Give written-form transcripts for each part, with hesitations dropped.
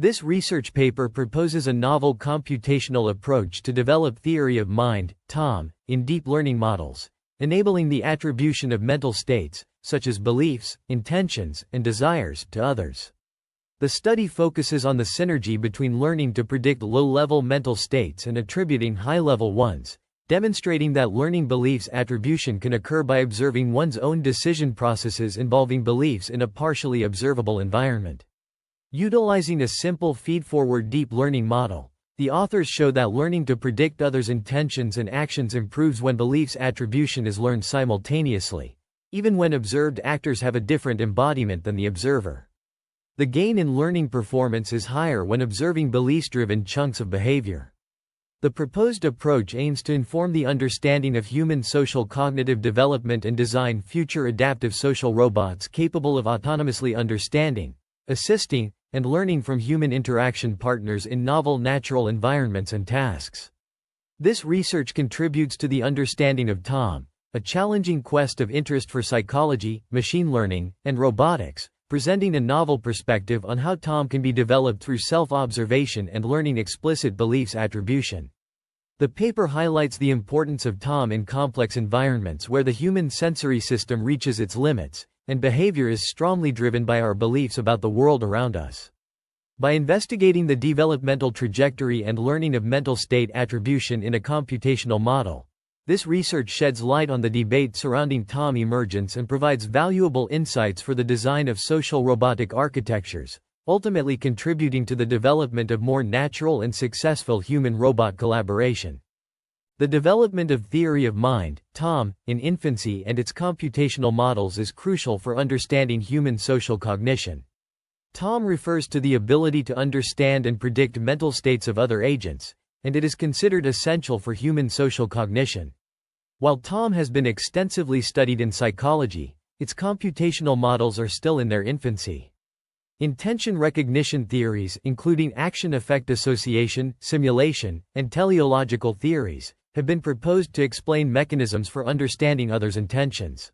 This research paper proposes a novel computational approach to develop theory of mind, TOM, in deep learning models, enabling the attribution of mental states, such as beliefs, intentions, and desires, to others. The study focuses on the synergy between learning to predict low-level mental states and attributing high-level ones, demonstrating that learning beliefs attribution can occur by observing one's own decision processes involving beliefs in a partially observable environment. Utilizing a simple feed-forward deep learning model, the authors show that learning to predict others' intentions and actions improves when beliefs attribution is learned simultaneously, even when observed actors have a different embodiment than the observer. The gain in learning performance is higher when observing beliefs-driven chunks of behavior. The proposed approach aims to inform the understanding of human social cognitive development and design future adaptive social robots capable of autonomously understanding, assisting, and learning from human interaction partners in novel natural environments and tasks. This research contributes to the understanding of TOM, a challenging quest of interest for psychology, machine learning, and robotics, presenting a novel perspective on how TOM can be developed through self-observation and learning explicit beliefs attribution. The paper highlights the importance of TOM in complex environments where the human sensory system reaches its limits, and behavior is strongly driven by our beliefs about the world around us. By investigating the developmental trajectory and learning of mental state attribution in a computational model, this research sheds light on the debate surrounding TOM emergence and provides valuable insights for the design of social robotic architectures, ultimately contributing to the development of more natural and successful human-robot collaboration. The development of theory of mind, TOM, in infancy and its computational models is crucial for understanding human social cognition. TOM refers to the ability to understand and predict mental states of other agents, and it is considered essential for human social cognition. While TOM has been extensively studied in psychology, its computational models are still in their infancy. Intention recognition theories, including action-effect association, simulation, and teleological theories, have been proposed to explain mechanisms for understanding others' intentions.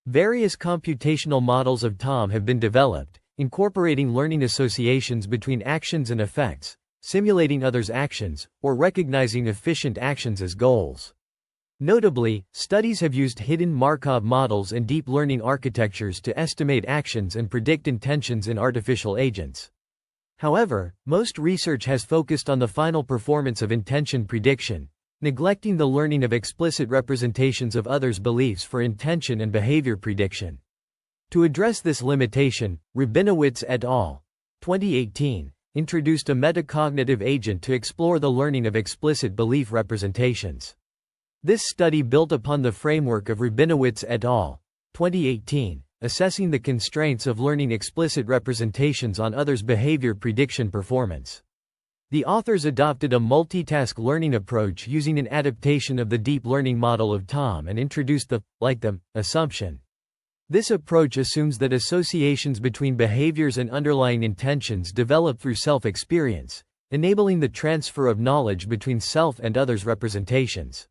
Various computational models of TOM have been developed, incorporating learning associations between actions and effects, simulating others' actions, or recognizing efficient actions as goals. Notably, studies have used hidden Markov models and deep learning architectures to estimate actions and predict intentions in artificial agents. However, most research has focused on the final performance of intention prediction, neglecting the learning of explicit representations of others' beliefs for intention and behavior prediction. To address this limitation, Rabinowitz et al. 2018 introduced a metacognitive agent to explore the learning of explicit belief representations. This study built upon the framework of Rabinowitz et al. 2018, assessing the constraints of learning explicit representations on others' behavior prediction performance. The authors adopted a multitask learning approach using an adaptation of the deep learning model of TOM and introduced the like-them assumption. This approach assumes that associations between behaviors and underlying intentions develop through self-experience, enabling the transfer of knowledge between self and others' representations.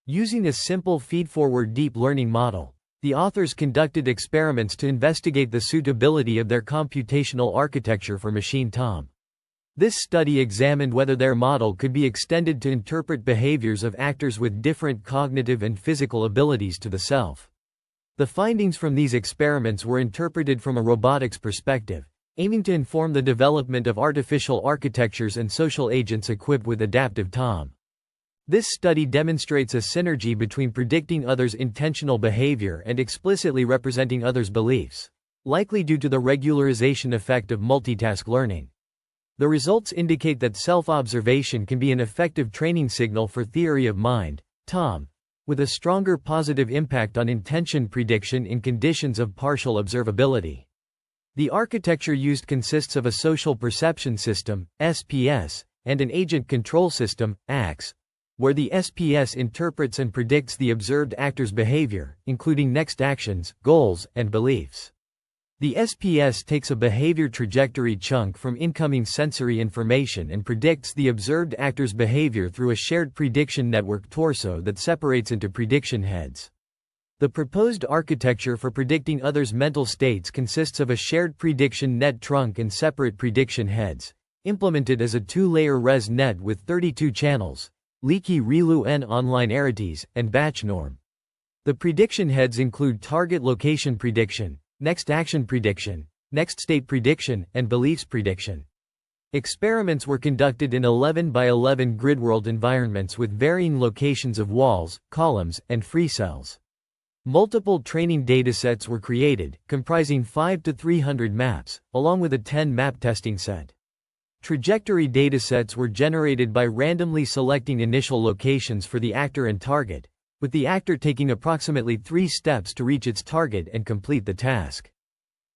Using a simple feed-forward deep learning model, the authors conducted experiments to investigate the suitability of their computational architecture for machine TOM. This study examined whether their model could be extended to interpret behaviors of actors with different cognitive and physical abilities to the self. The findings from these experiments were interpreted from a robotics perspective, aiming to inform the development of artificial architectures and social agents equipped with adaptive TOM. This study demonstrates a synergy between predicting others' intentional behavior and explicitly representing others' beliefs, likely due to the regularization effect of multitask learning. The results indicate that self-observation can be an effective training signal for theory of mind, TOM, with a stronger positive impact on intention prediction in conditions of partial observability. The architecture used consists of a social perception system, SPS, and an agent control system, AX, where the SPS interprets and predicts the observed actor's behavior, including next actions, goals, and beliefs. The SPS takes a behavior trajectory chunk from incoming sensory information and predicts the observed actor's behavior through a shared prediction network torso that separates into prediction heads. The proposed architecture for predicting others' mental states consists of a shared prediction net trunk and separate prediction heads, implemented as a two-layer res net with 32 channels, leaky ReLU N online arities, and batch norm. The prediction heads include target location prediction, next action prediction, next state prediction, and beliefs prediction. Experiments were conducted in 11 by 11 grid-world environments with varying locations of walls, columns, and free cells. Multiple training datasets were created, comprising 5 to 300 maps, along with a 10-map testing set. Trajectory datasets were generated by randomly selecting initial locations for the actor and target, with the actor taking approximately 3 steps to reach its target and complete the task.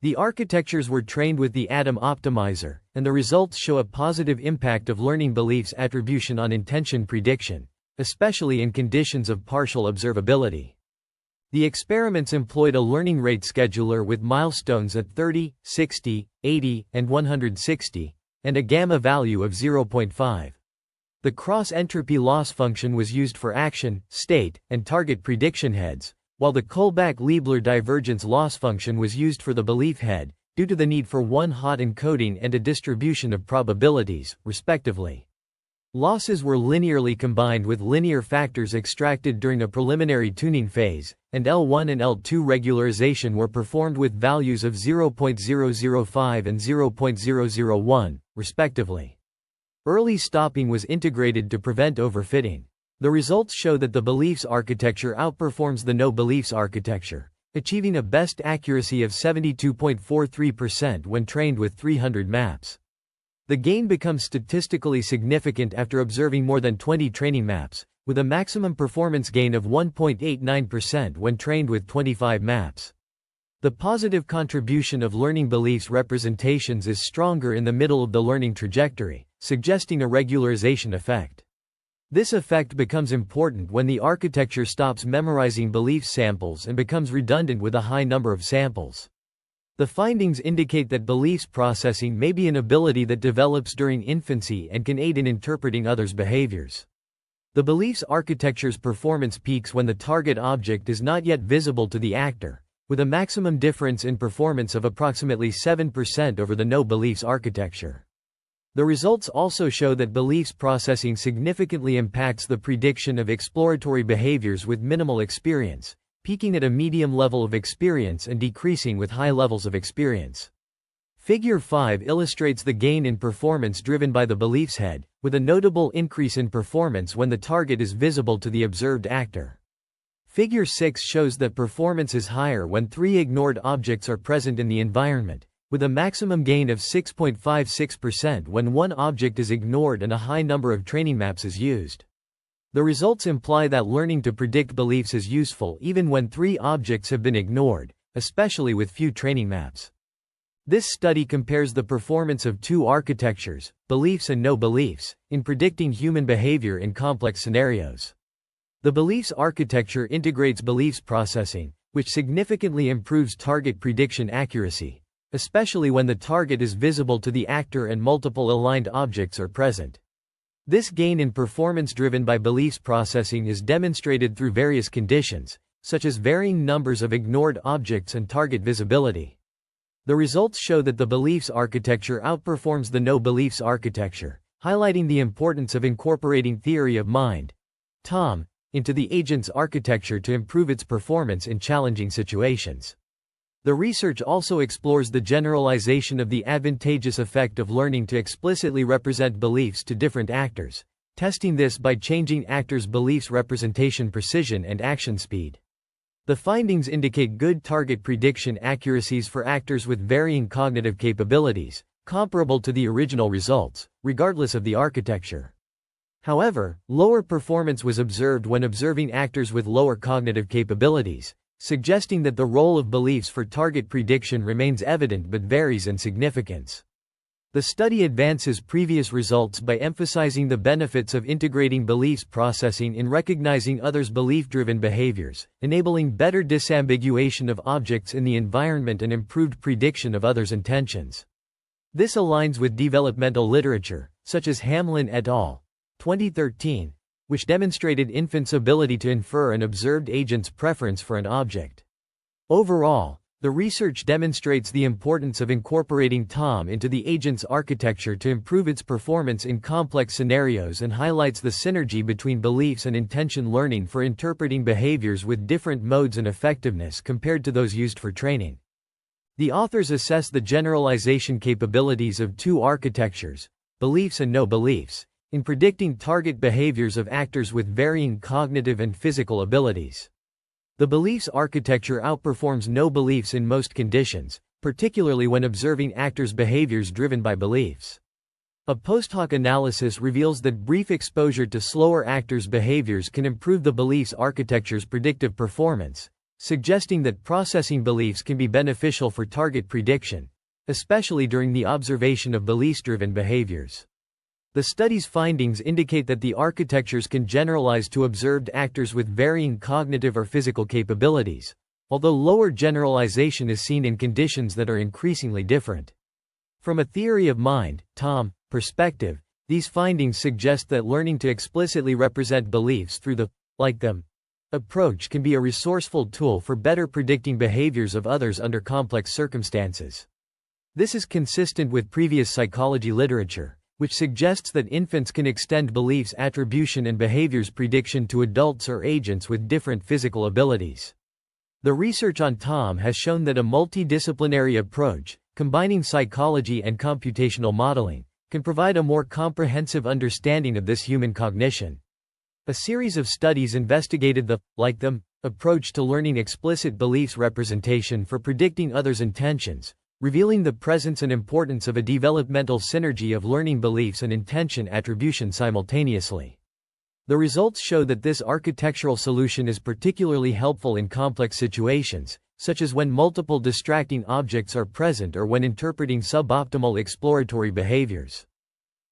The architectures were trained with the Atom Optimizer, and the results show a positive impact of learning beliefs attribution on intention prediction, especially in conditions of partial observability. The experiments employed a learning rate scheduler with milestones at 30, 60, 80, and 160, and a gamma value of 0.5. The cross-entropy loss function was used for action, state, and target prediction heads, while the Kullback-Leibler divergence loss function was used for the belief head, due to the need for one hot encoding and a distribution of probabilities, respectively. Losses were linearly combined with linear factors extracted during a preliminary tuning phase, and L1 and L2 regularization were performed with values of 0.005 and 0.001, respectively. Early stopping was integrated to prevent overfitting. The results show that the beliefs architecture outperforms the no-beliefs architecture, achieving a best accuracy of 72.43% when trained with 300 maps. The gain becomes statistically significant after observing more than 20 training maps, with a maximum performance gain of 1.89% when trained with 25 maps. The positive contribution of learning beliefs representations is stronger in the middle of the learning trajectory, suggesting a regularization effect. This effect becomes important when the architecture stops memorizing belief samples and becomes redundant with a high number of samples. The findings indicate that beliefs processing may be an ability that develops during infancy and can aid in interpreting others' behaviors. The beliefs architecture's performance peaks when the target object is not yet visible to the actor, with a maximum difference in performance of approximately 7% over the no-beliefs architecture. The results also show that beliefs processing significantly impacts the prediction of exploratory behaviors with minimal experience, peaking at a medium level of experience and decreasing with high levels of experience. Figure 5 illustrates the gain in performance driven by the beliefs head, with a notable increase in performance when the target is visible to the observed actor. Figure 6 shows that performance is higher when 3 ignored objects are present in the environment, with a maximum gain of 6.56% when 1 object is ignored and a high number of training maps is used. The results imply that learning to predict beliefs is useful even when 3 objects have been ignored, especially with few training maps. This study compares the performance of 2 architectures, beliefs and no beliefs, in predicting human behavior in complex scenarios. The beliefs architecture integrates beliefs processing, which significantly improves target prediction accuracy, especially when the target is visible to the actor and multiple aligned objects are present. This gain in performance driven by beliefs processing is demonstrated through various conditions, such as varying numbers of ignored objects and target visibility. The results show that the beliefs architecture outperforms the no-beliefs architecture, highlighting the importance of incorporating theory of mind, TOM, into the agent's architecture to improve its performance in challenging situations. The research also explores the generalization of the advantageous effect of learning to explicitly represent beliefs to different actors, testing this by changing actors' beliefs representation precision and action speed. The findings indicate good target prediction accuracies for actors with varying cognitive capabilities, comparable to the original results, regardless of the architecture. However, lower performance was observed when observing actors with lower cognitive capabilities, suggesting that the role of beliefs for target prediction remains evident but varies in significance. The study advances previous results by emphasizing the benefits of integrating beliefs processing in recognizing others' belief-driven behaviors, enabling better disambiguation of objects in the environment and improved prediction of others' intentions. This aligns with developmental literature, such as Hamlin et al. 2013, which demonstrated infants' ability to infer an observed agent's preference for an object. Overall, The research demonstrates the importance of incorporating Tom into the agent's architecture to improve its performance in complex scenarios and highlights the synergy between beliefs and intention learning for interpreting behaviors with different modes and effectiveness compared to those used for training. The authors assess the generalization capabilities of two architectures, beliefs and no beliefs, in predicting target behaviors of actors with varying cognitive and physical abilities. The beliefs architecture outperforms no beliefs in most conditions, particularly when observing actors' behaviors driven by beliefs. A post-hoc analysis reveals that brief exposure to slower actors' behaviors can improve the beliefs architecture's predictive performance, suggesting that processing beliefs can be beneficial for target prediction, especially during the observation of beliefs-driven behaviors. The study's findings indicate that the architectures can generalize to observed actors with varying cognitive or physical capabilities, although lower generalization is seen in conditions that are increasingly different. From a theory of mind, Tom, perspective, these findings suggest that learning to explicitly represent beliefs through the like them approach can be a resourceful tool for better predicting behaviors of others under complex circumstances. This is consistent with previous psychology literature, which suggests that infants can extend beliefs attribution and behaviors prediction to adults or agents with different physical abilities. The research on Tom has shown that a multidisciplinary approach, combining psychology and computational modeling, can provide a more comprehensive understanding of this human cognition. A series of studies investigated the like them approach to learning explicit beliefs representation for predicting others' intentions, revealing the presence and importance of a developmental synergy of learning beliefs and intention attribution simultaneously. The results show that this architectural solution is particularly helpful in complex situations, such as when multiple distracting objects are present or when interpreting suboptimal exploratory behaviors.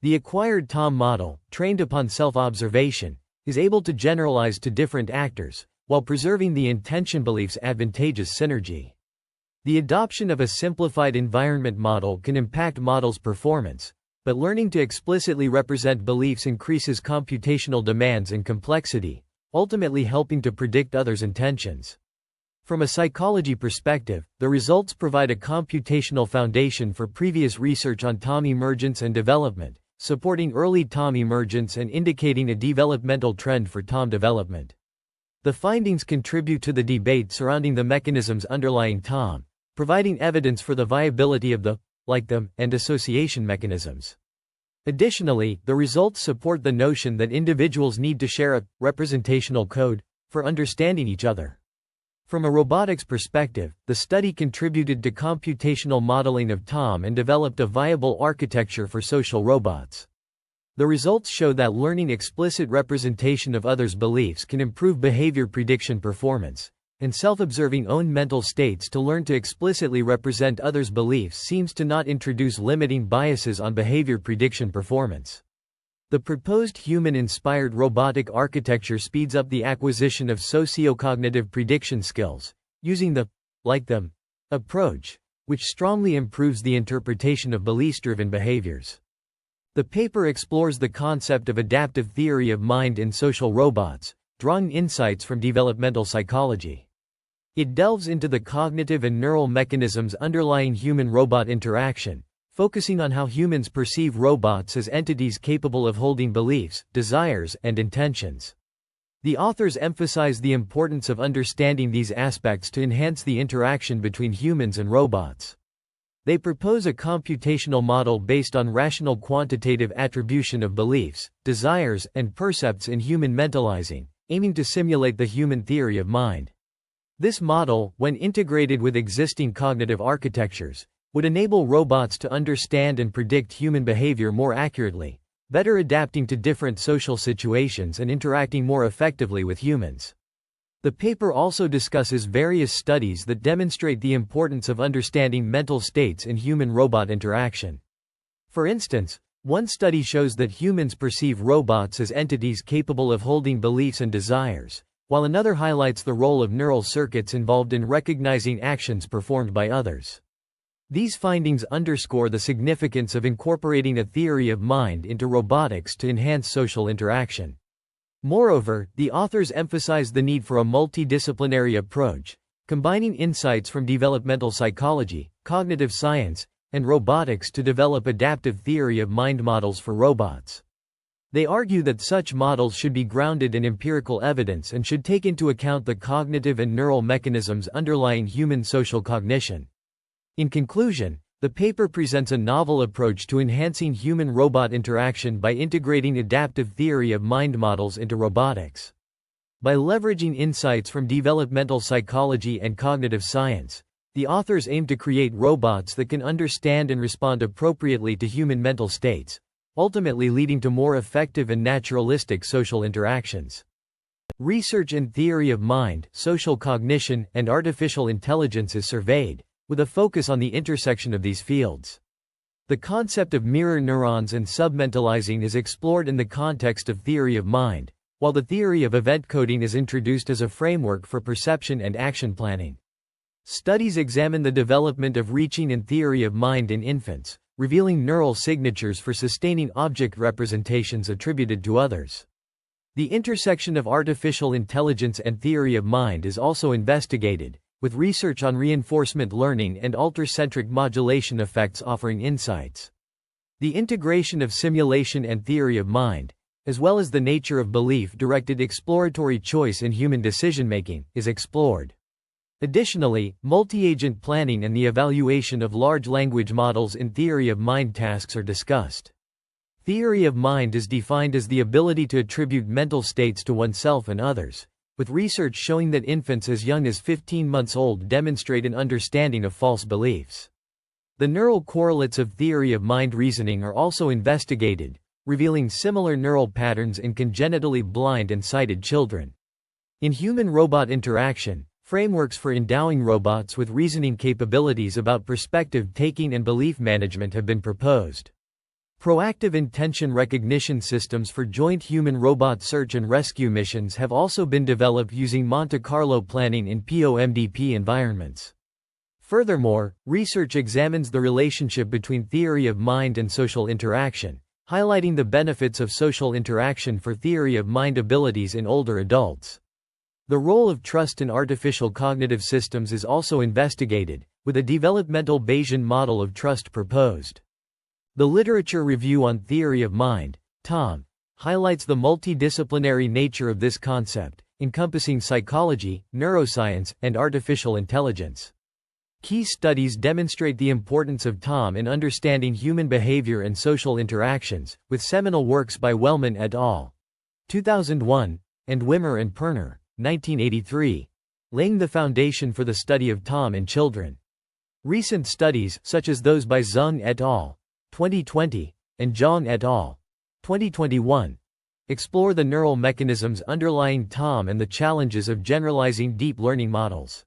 The acquired Tom model, trained upon self-observation, is able to generalize to different actors, while preserving the intention belief's advantageous synergy. The adoption of a simplified environment model can impact models' performance, but learning to explicitly represent beliefs increases computational demands and complexity, ultimately helping to predict others' intentions. From a psychology perspective, the results provide a computational foundation for previous research on Tom emergence and development, supporting early Tom emergence and indicating a developmental trend for Tom development. The findings contribute to the debate surrounding the mechanisms underlying Tom, providing evidence for the viability of the like them and association mechanisms. Additionally, the results support the notion that individuals need to share a representational code for understanding each other. From a robotics perspective, the study contributed to computational modeling of Tom and developed a viable architecture for social robots. The results show that learning explicit representation of others' beliefs can improve behavior prediction performance, and self-observing own mental states to learn to explicitly represent others' beliefs seems to not introduce limiting biases on behavior prediction performance. The proposed human-inspired robotic architecture speeds up the acquisition of socio-cognitive prediction skills, using the like them approach, which strongly improves the interpretation of beliefs-driven behaviors. The paper explores the concept of adaptive theory of mind in social robots, drawing insights from developmental psychology. It delves into the cognitive and neural mechanisms underlying human-robot interaction, focusing on how humans perceive robots as entities capable of holding beliefs, desires, and intentions. The authors emphasize the importance of understanding these aspects to enhance the interaction between humans and robots. They propose a computational model based on rational quantitative attribution of beliefs, desires, and percepts in human mentalizing, aiming to simulate the human theory of mind. This model, when integrated with existing cognitive architectures, would enable robots to understand and predict human behavior more accurately, better adapting to different social situations and interacting more effectively with humans. The paper also discusses various studies that demonstrate the importance of understanding mental states in human-robot interaction. For instance, one study shows that humans perceive robots as entities capable of holding beliefs and desires, while another highlights the role of neural circuits involved in recognizing actions performed by others. These findings underscore the significance of incorporating a theory of mind into robotics to enhance social interaction. Moreover, the authors emphasize the need for a multidisciplinary approach, combining insights from developmental psychology, cognitive science, and robotics to develop adaptive theory of mind models for robots. They argue that such models should be grounded in empirical evidence and should take into account the cognitive and neural mechanisms underlying human social cognition. In conclusion, the paper presents a novel approach to enhancing human-robot interaction by integrating adaptive theory of mind models into robotics. By leveraging insights from developmental psychology and cognitive science, the authors aim to create robots that can understand and respond appropriately to human mental states, ultimately leading to more effective and naturalistic social interactions. Research in theory of mind, social cognition, and artificial intelligence is surveyed, with a focus on the intersection of these fields. The concept of mirror neurons and submentalizing is explored in the context of theory of mind, while the theory of event coding is introduced as a framework for perception and action planning. Studies examine the development of reaching and theory of mind in infants, revealing neural signatures for sustaining object representations attributed to others. The intersection of artificial intelligence and theory of mind is also investigated, with research on reinforcement learning and alter-centric modulation effects offering insights. The integration of simulation and theory of mind, as well as the nature of belief-directed exploratory choice in human decision-making, is explored. Additionally, multi-agent planning and the evaluation of large language models in theory of mind tasks are discussed. Theory of mind is defined as the ability to attribute mental states to oneself and others, with research showing that infants as young as 15 months old demonstrate an understanding of false beliefs. The neural correlates of theory of mind reasoning are also investigated, revealing similar neural patterns in congenitally blind and sighted children. In human-robot interaction, frameworks for endowing robots with reasoning capabilities about perspective-taking and belief management have been proposed. Proactive intention recognition systems for joint human-robot search and rescue missions have also been developed using Monte Carlo planning in POMDP environments. Furthermore, research examines the relationship between theory of mind and social interaction, highlighting the benefits of social interaction for theory of mind abilities in older adults. The role of trust in artificial cognitive systems is also investigated, with a developmental Bayesian model of trust proposed. The literature review on theory of mind, TOM, highlights the multidisciplinary nature of this concept, encompassing psychology, neuroscience, and artificial intelligence. Key studies demonstrate the importance of TOM in understanding human behavior and social interactions, with seminal works by Wellman et al. 2001, and Wimmer and Perner, 1983, laying the foundation for the study of TOM in children. Recent studies, such as those by Zhang et al. 2020, and Zhang et al. 2021, explore the neural mechanisms underlying TOM and the challenges of generalizing deep learning models.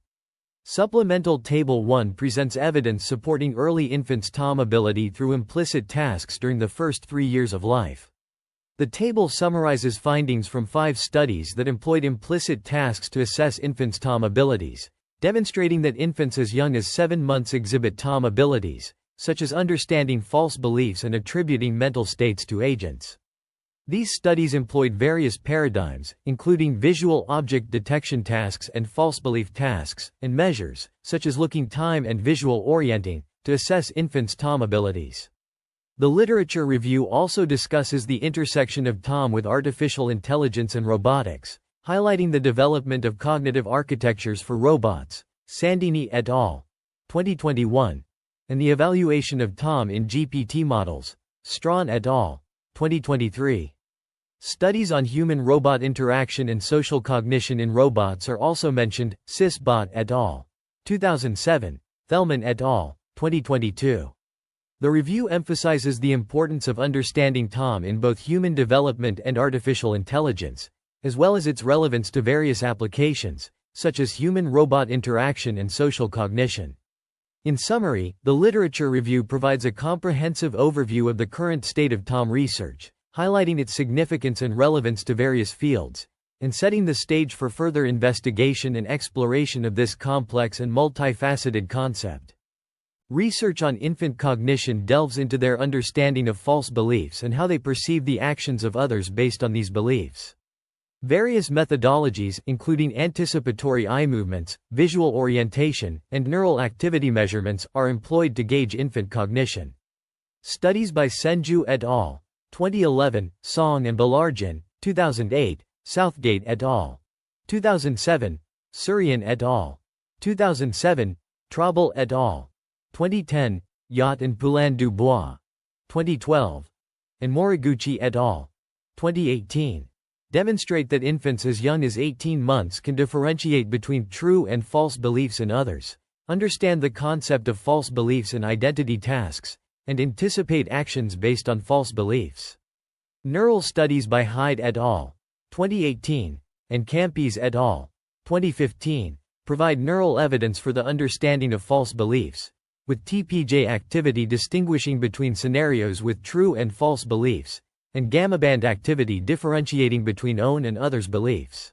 Supplemental Table 1 presents evidence supporting early infants' TOM ability through implicit tasks during the first 3 years of life. The table summarizes findings from 5 studies that employed implicit tasks to assess infants' TOM abilities, demonstrating that infants as young as 7 months exhibit TOM abilities, such as understanding false beliefs and attributing mental states to agents. These studies employed various paradigms, including visual object detection tasks and false belief tasks, and measures, such as looking time and visual orienting, to assess infants' TOM abilities. The literature review also discusses the intersection of TOM with artificial intelligence and robotics, highlighting the development of cognitive architectures for robots, Sandini et al. 2021, and the evaluation of TOM in GPT models, Strawn et al. 2023. Studies on human-robot interaction and social cognition in robots are also mentioned, Sysbot et al. 2007, Thelman et al. 2022. The review emphasizes the importance of understanding TOM in both human development and artificial intelligence, as well as its relevance to various applications, such as human-robot interaction and social cognition. In summary, the literature review provides a comprehensive overview of the current state of TOM research, highlighting its significance and relevance to various fields, and setting the stage for further investigation and exploration of this complex and multifaceted concept. Research on infant cognition delves into their understanding of false beliefs and how they perceive the actions of others based on these beliefs. Various methodologies, including anticipatory eye movements, visual orientation, and neural activity measurements, are employed to gauge infant cognition. Studies by Senju et al. 2011, Song and Balarjin, 2008, Southgate et al. 2007, Suryan et al. 2007, Traubel et al. 2010, Yacht and Poulain du Bois. 2012, and Moriguchi et al. 2018. Demonstrate that infants as young as 18 months can differentiate between true and false beliefs in others, understand the concept of false beliefs and identity tasks, and anticipate actions based on false beliefs. Neural studies by Hyde et al. 2018, and Campes et al. 2015, provide neural evidence for the understanding of false beliefs, with TPJ activity distinguishing between scenarios with true and false beliefs, and gammaband activity differentiating between own and others' beliefs.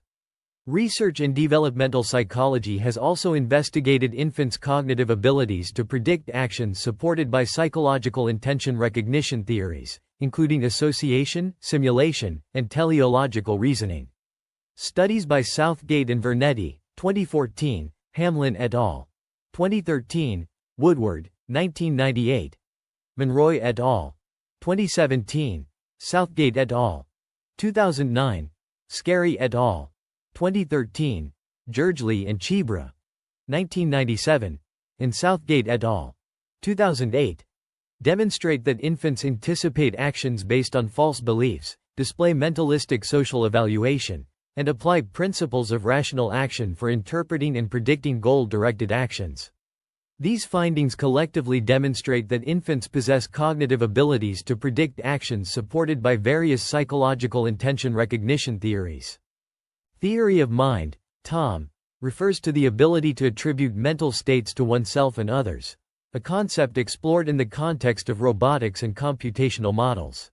Research in developmental psychology has also investigated infants' cognitive abilities to predict actions supported by psychological intention recognition theories, including association, simulation, and teleological reasoning. Studies by Southgate and Vernetti, 2014, Hamlin et al. 2013, Woodward, 1998, Monroy et al. 2017, Southgate et al. 2009, Scarry et al. 2013, Gergely and Chibra, 1997, and Southgate et al. 2008, demonstrate that infants anticipate actions based on false beliefs, display mentalistic social evaluation, and apply principles of rational action for interpreting and predicting goal-directed actions. These findings collectively demonstrate that infants possess cognitive abilities to predict actions supported by various psychological intention recognition theories. Theory of mind, TOM, refers to the ability to attribute mental states to oneself and others, a concept explored in the context of robotics and computational models.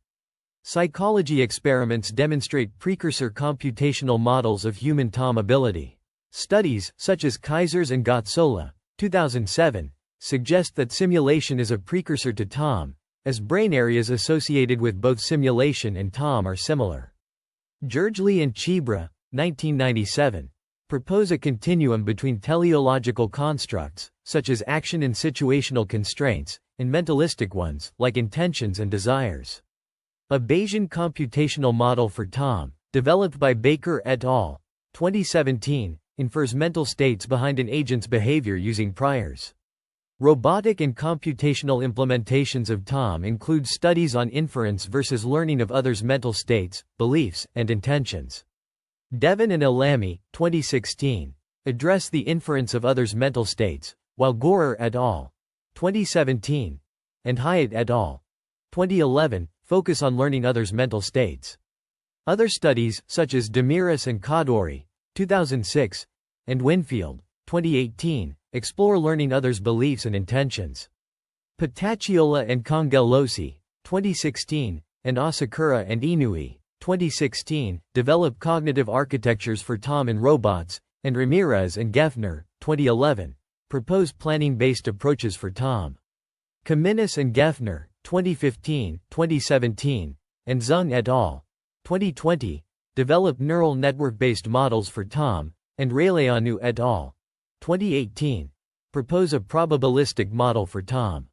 Psychology experiments demonstrate precursor computational models of human TOM ability. Studies, such as Kaisers and Gotzola, 2007, suggest that simulation is a precursor to TOM, as brain areas associated with both simulation and TOM are similar. Gergely and Chibra, 1997, propose a continuum between teleological constructs, such as action and situational constraints, and mentalistic ones, like intentions and desires. A Bayesian computational model for TOM, developed by Baker et al. 2017, infers mental states behind an agent's behavior using priors. Robotic and computational implementations of TOM include studies on inference versus learning of others' mental states, beliefs, and intentions. Devon and Elamy, 2016, address the inference of others' mental states, while Gorer et al. 2017, and Hyatt et al. 2011, focus on learning others' mental states. Other studies, such as Demiris and Kadori, 2006, and Winfield, 2018, explore learning others' beliefs and intentions. Patacciola and Congellosi, 2016, and Asakura and Inui, 2016, develop cognitive architectures for TOM in robots, and Ramirez and Geffner, 2011, propose planning-based approaches for TOM. Kaminis and Geffner, 2015, 2017, and Zhang et al. 2020, develop neural network-based models for TOM, and Raleanu et al. 2018, propose a probabilistic model for TOM.